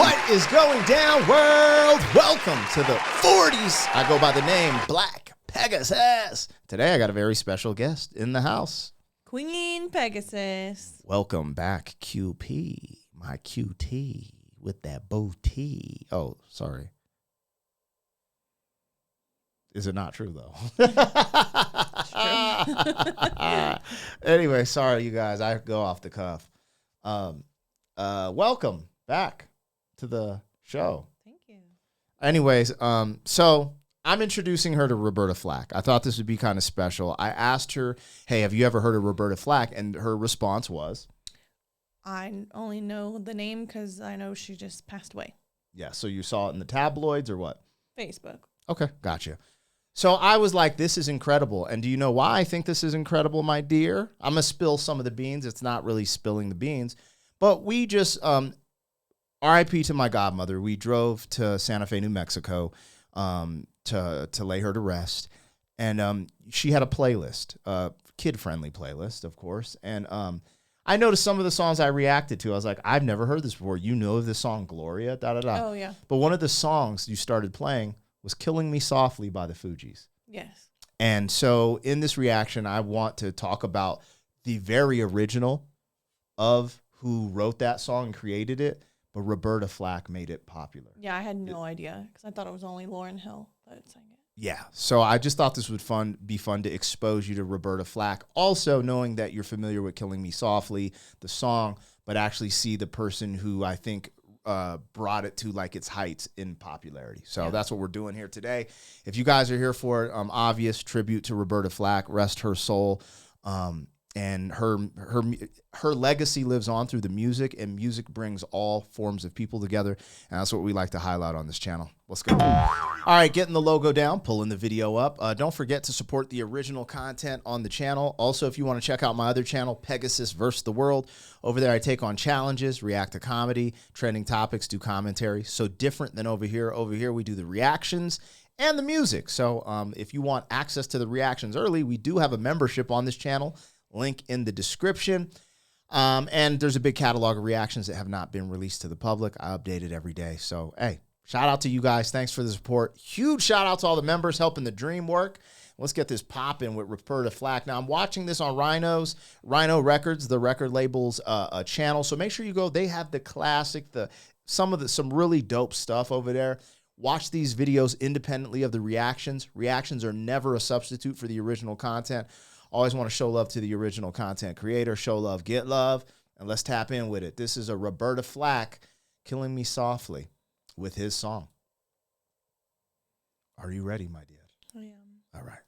What is going down, world? Welcome to the 40s. I go by the name Black Pegasus. Today I got a very special guest in the house. Queen Pegasus. Welcome back, QP, my QT with that booty. Oh, sorry. Is it not true, though? Anyway, sorry, you guys. I go off the cuff. Welcome back to the show. Thank you. Anyways, so I'm introducing her to Roberta Flack. I thought this would be kind of special. I asked her, hey, have you ever heard of Roberta Flack? And her response was, I only know the name because I know she just passed away. yeah, so you saw it in the tabloids or what? Facebook. Okay, gotcha. So I was like, this is incredible. And do you know why I think this is incredible, my dear? I'm going to spill some of the beans. It's not really spilling the beans. But we just, RIP to my godmother. We drove to Santa Fe, New Mexico to lay her to rest. And she had a playlist, kid-friendly playlist, of course. And I noticed some of the songs I reacted to. I was like, I've never heard this before. You know this song, Gloria, da-da-da. Oh, yeah. But one of the songs you started playing was Killing Me Softly by the Fugees. Yes. And so in this reaction, I want to talk about the very original of who wrote that song and created it, but Roberta Flack made it popular. Yeah, I had no idea because I thought it was only Lauryn Hill that sang it. Yeah, so I just thought this would be fun to expose you to Roberta Flack. Also, knowing that you're familiar with Killing Me Softly, the song, but actually see the person who I think brought it to like its heights in popularity. So Yeah. that's what we're doing here today. If you guys are here for it, obvious tribute to Roberta Flack, rest her soul. And her legacy lives on through the music, and music brings all forms of people together. And that's what we like to highlight on this channel. Let's go. All right, getting the logo down, pulling the video up. Don't forget to support the original content on the channel. Also, if you want to check out my other channel, Pegasus vs. the World, over there I take on challenges, react to comedy, trending topics, do commentary. So different than over here. Over here we do the reactions and the music. So if you want access to the reactions early, we do have a membership on this channel. Link in the description. And there's a big catalog of reactions that have not been released to the public. I update it every day. So, hey, shout out to you guys. Thanks for the support. Huge shout out to all the members helping the dream work. Let's get this popping with Roberta Flack. Now, I'm watching this on Rhino Records, the record label's channel. So make sure you go. They have the classic, some really dope stuff over there. Watch these videos independently of the reactions. Reactions are never a substitute for the original content. Always want to show love to the original content creator. Show love, get love, and let's tap in with it. This is a Roberta Flack, Killing Me Softly, with his song. Are you ready, my dear? I am. All right.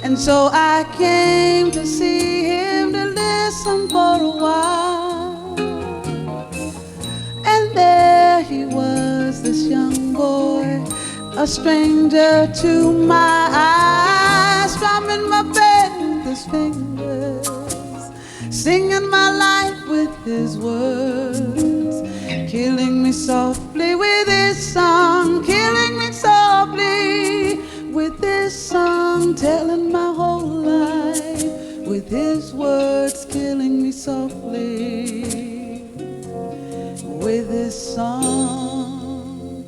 And so I came to see him to listen for a while. And there he was, this young boy, a stranger to my eyes, strumming my bed with his fingers, singing my life with his words, killing me softly with his song, killing me softly with his song, telling my whole life with his words, killing me softly with his song.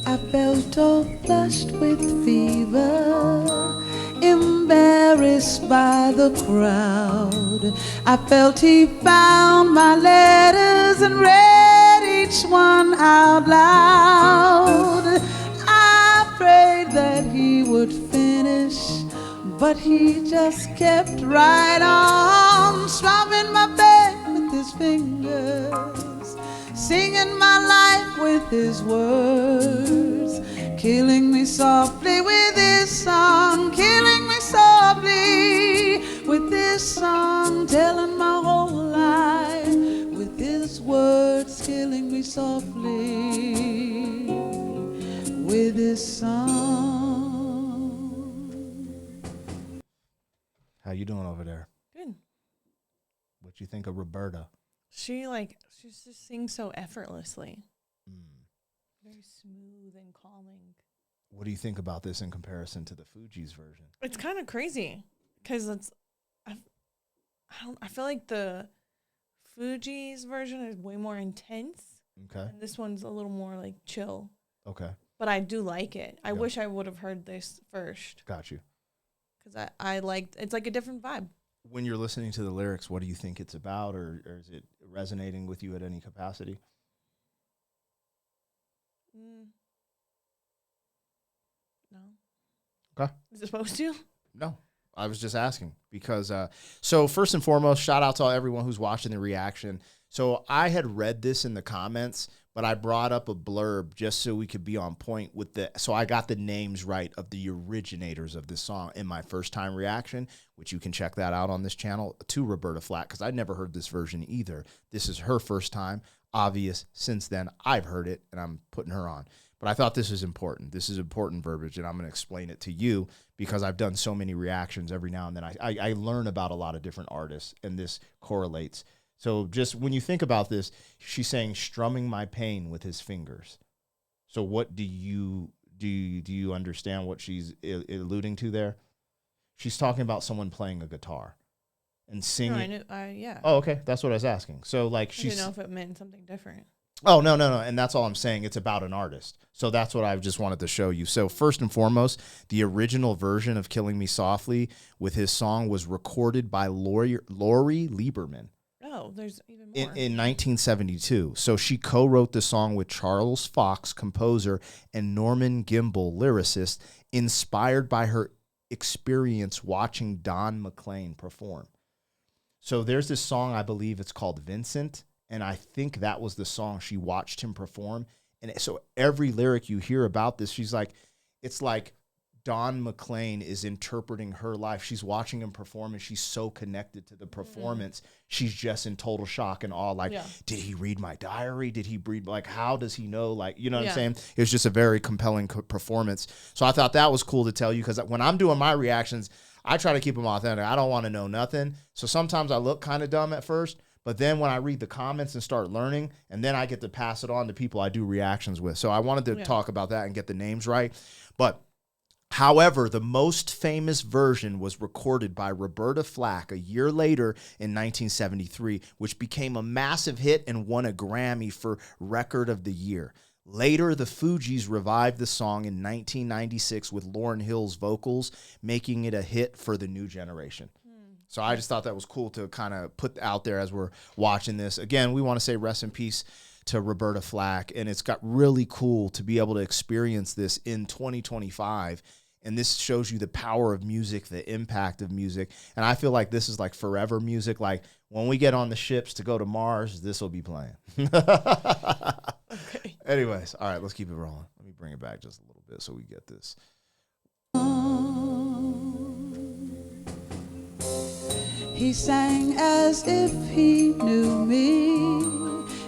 I felt all flushed with fever, embarrassed by the crowd. I felt he found my letters and read each one out loud. I prayed that he would finish, but he just kept right on, strumming my bed with his fingers, singing my life with his words, killing me softly with his song, killing telling my whole life with his words killing me softly with his song. How you doing over there? Good. What you think of Roberta? She just sings so effortlessly. Very smooth and calming. What do you think about this in comparison to the Fugees version? It's kind of crazy because I feel like the Fugees version is way more intense. Okay. And this one's a little more like chill. Okay. But I do like it. I wish I would have heard this first. Got you. Because I liked, it's like a different vibe. When you're listening to the lyrics, what do you think it's about, or is it resonating with you at any capacity? No. Okay. Is it supposed to? No, I was just asking because, so first and foremost, shout out to everyone who's watching the reaction. So I had read this in the comments, but I brought up a blurb just so we could be on point with so I got the names right of the originators of this song in my first time reaction, which you can check that out on this channel, to Roberta Flack, because I'd never heard this version either. This is her first time. Obvious, since then, I've heard it, and I'm putting her on. But I thought this is important. This is important verbiage, and I'm going to explain it to you because I've done so many reactions every now and then. I learn about a lot of different artists, and this correlates. So just when you think about this, she's saying strumming my pain with his fingers. So what do you understand what she's alluding to there? She's talking about someone playing a guitar and singing. No, I knew, yeah. Oh, okay. That's what I was asking. So like I didn't know if it meant something different. Oh, no. And that's all I'm saying. It's about an artist. So that's what I just wanted to show you. So first and foremost, the original version of Killing Me Softly with his song was recorded by Lori Lieberman. Oh, there's even more. In 1972. So she co-wrote the song with Charles Fox, composer, and Norman Gimbel, lyricist, inspired by her experience watching Don McLean perform. So there's this song, I believe it's called Vincent, and I think that was the song she watched him perform. And so every lyric you hear about this, she's like, it's like Don McLean is interpreting her life. She's watching him perform, and she's so connected to the performance. She's just in total shock and awe. Like, did he read my diary? Did he read, like, how does he know? Like, you know what I'm saying? It was just a very compelling performance. So I thought that was cool to tell you, because when I'm doing my reactions, I try to keep them authentic. I don't want to know nothing. So sometimes I look kind of dumb at first, but then when I read the comments and start learning, and then I get to pass it on to people I do reactions with. So I wanted to talk about that and get the names right. But however, the most famous version was recorded by Roberta Flack a year later in 1973, which became a massive hit and won a Grammy for Record of the Year. Later, the Fugees revived the song in 1996 with Lauryn Hill's vocals, making it a hit for the new generation. So I just thought that was cool to kind of put out there as we're watching this. Again, we want to say rest in peace to Roberta Flack, and it's got really cool to be able to experience this in 2025. And this shows you the power of music, the impact of music. And I feel like this is like forever music. Like when we get on the ships to go to Mars, this will be playing. Okay. Anyways, all right, let's keep it rolling. Let me bring it back just a little bit so we get this. He sang as if he knew me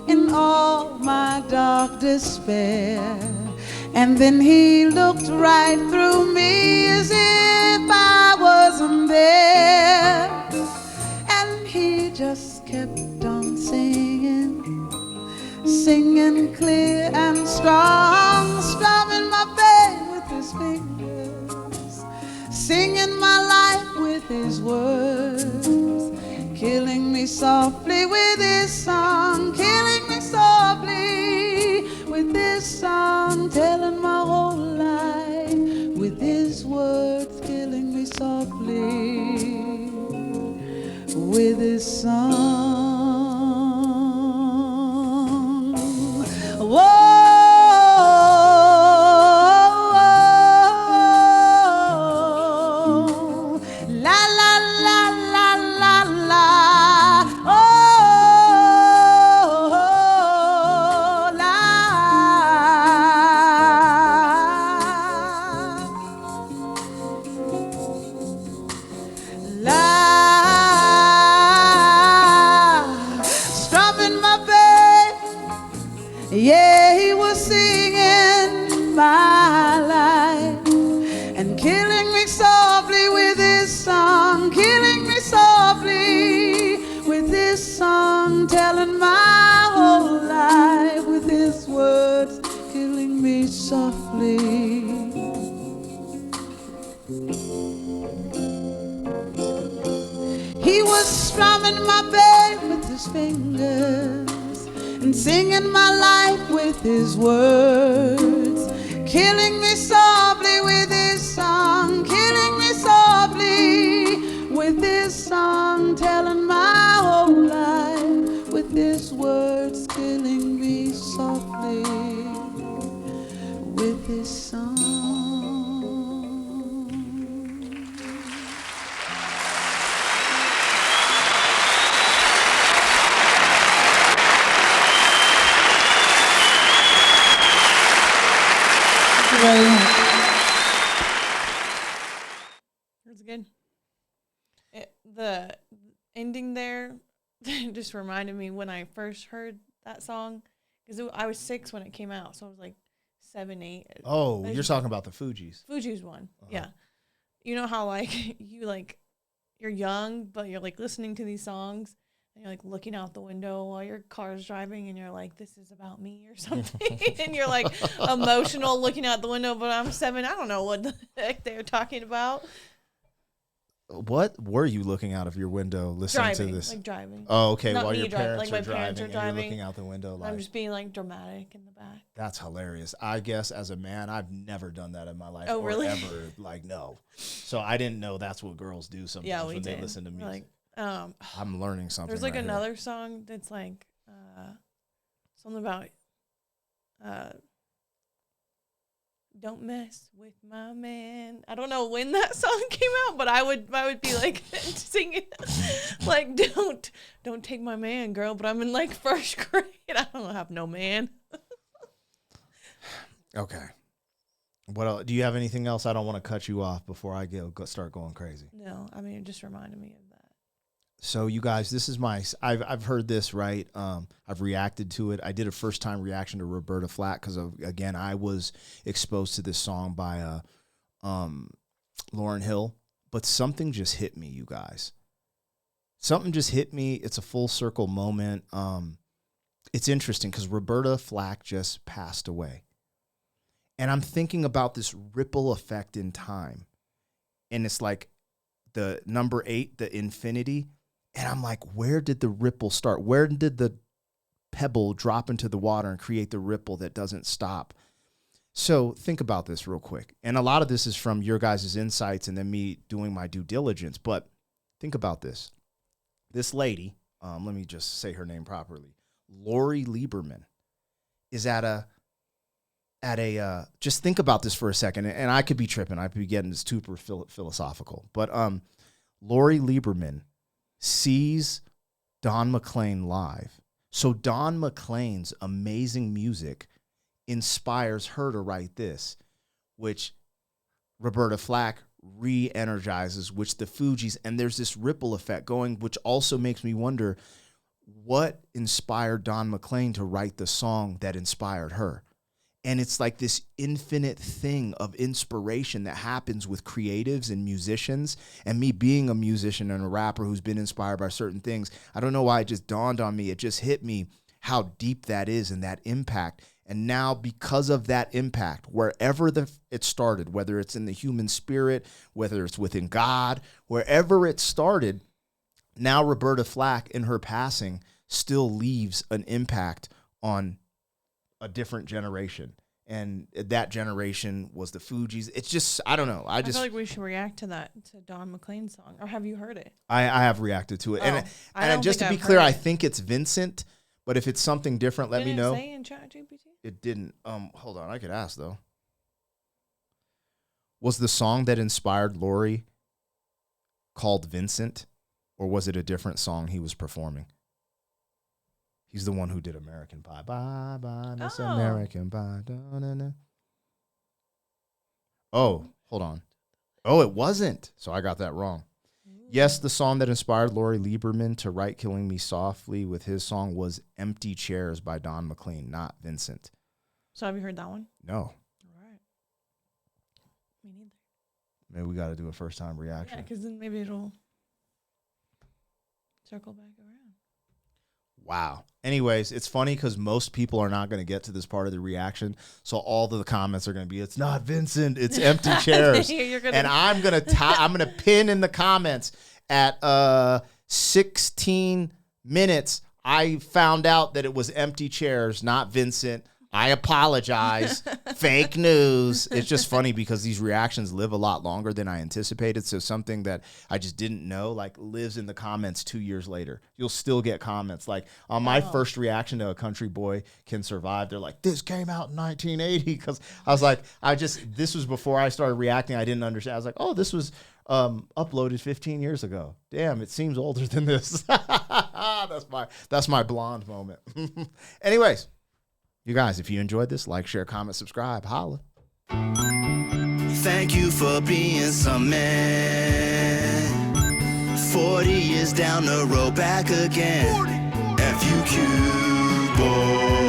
in all my dark despair. And then he looked right through me as if I wasn't there. And he just kept on singing, singing clear and strong, strumming my pain with his fingers, singing my life with his words, killing me softly with his song, killing me softly with his song, telling my whole life with his words, killing me softly with his song. Whoa. telling my whole life with his words, killing me softly. He was strumming my bed with his fingers and singing my life with his words, killing me softly with his song, killing me softly with his song, telling my whole life with his words, killing me softly with his song. That's good. The ending there just reminded me when I first heard that song, because I was 6 when it came out, so I was like 7, 8. Oh, you're talking about the Fugees. Fugees one, yeah. You know how like you're young, but you're like listening to these songs, and you're like looking out the window while your car's driving, and you're like, this is about me or something, and you're like emotional looking out the window, but I'm 7, I don't know what the heck they're talking about. What were you looking out of your window listening to this? Like driving. Oh, okay. Not While me your driving, parents, like are my parents driving are and you're driving. looking out the window. Like, I'm just being like dramatic in the back. That's hilarious. I guess as a man, I've never done that in my life. Oh, or really? Ever. Like, no. So I didn't know that's what girls do sometimes when they listen to music. Like, I'm learning something. there's like right another here. song that's like something about don't mess with my man. I don't know when that song came out, but I would be like singing like don't take my man, girl. But I'm in like first grade. I don't have no man. Okay. What else? Do you have anything else? I don't want to cut you off before I start going crazy. No, I mean it just reminded me of that. So you guys, this is I've heard this, right? I've reacted to it. I did a first time reaction to Roberta Flack because again, I was exposed to this song by Lauryn Hill, but something just hit me, you guys. Something just hit me. It's a full circle moment. It's interesting because Roberta Flack just passed away. And I'm thinking about this ripple effect in time. And it's like the number 8, the infinity. And I'm like, where did the ripple start? Where did the pebble drop into the water and create the ripple that doesn't stop? So think about this real quick. And a lot of this is from your guys' insights and then me doing my due diligence. But think about this. This lady, let me just say her name properly. Lori Lieberman is at a just think about this for a second. And I could be tripping. I could be getting super philosophical. But Lori Lieberman sees Don McLean live. So Don McLean's amazing music inspires her to write this, which Roberta Flack re-energizes, which the Fugees, and there's this ripple effect going, which also makes me wonder what inspired Don McLean to write the song that inspired her. And it's like this infinite thing of inspiration that happens with creatives and musicians. And me being a musician and a rapper who's been inspired by certain things, I don't know why it just dawned on me. It just hit me how deep that is and that impact. And now because of that impact, wherever it started, whether it's in the human spirit, whether it's within God, wherever it started, now Roberta Flack in her passing still leaves an impact on a different generation. And that generation was the Fugees. It's just, I don't know. I feel like we should react to that, to Don McLean's song. Or have you heard it? I have reacted to it. Oh, and just to be clear, I think it's Vincent, but if it's something different, let me know. Did it say in ChatGPT? It didn't. Hold on, I could ask though. Was the song that inspired Lori called Vincent, or was it a different song he was performing? He's the one who did American Pie. Bye, bye, Miss American Pie. Da-na-na. Oh, hold on. Oh, it wasn't. So I got that wrong. Yes, the song that inspired Lori Lieberman to write Killing Me Softly with his song was Empty Chairs by Don McLean, not Vincent. So have you heard that one? No. All right. Me neither. Maybe we got to do a first-time reaction. Yeah, because then maybe it'll circle back around. Wow. Anyways, it's funny because most people are not going to get to this part of the reaction. So all the comments are going to be, it's not Vincent, it's empty chairs. And I'm going to pin in the comments at 16 minutes. I found out that it was empty chairs, not Vincent. I apologize. Fake news. It's just funny because these reactions live a lot longer than I anticipated. So something that I just didn't know, like, lives in the comments 2 years later. You'll still get comments. Like, on my first reaction to A Country Boy Can Survive, they're like, this came out in 1980. Because I was like, this was before I started reacting. I didn't understand. I was like, oh, this was uploaded 15 years ago. Damn, it seems older than this. That's my blonde moment. Anyways. You guys, if you enjoyed this, like, share, comment, subscribe. Holla. Thank you for being some man. 40 years down the road, back again. FUQ, boy.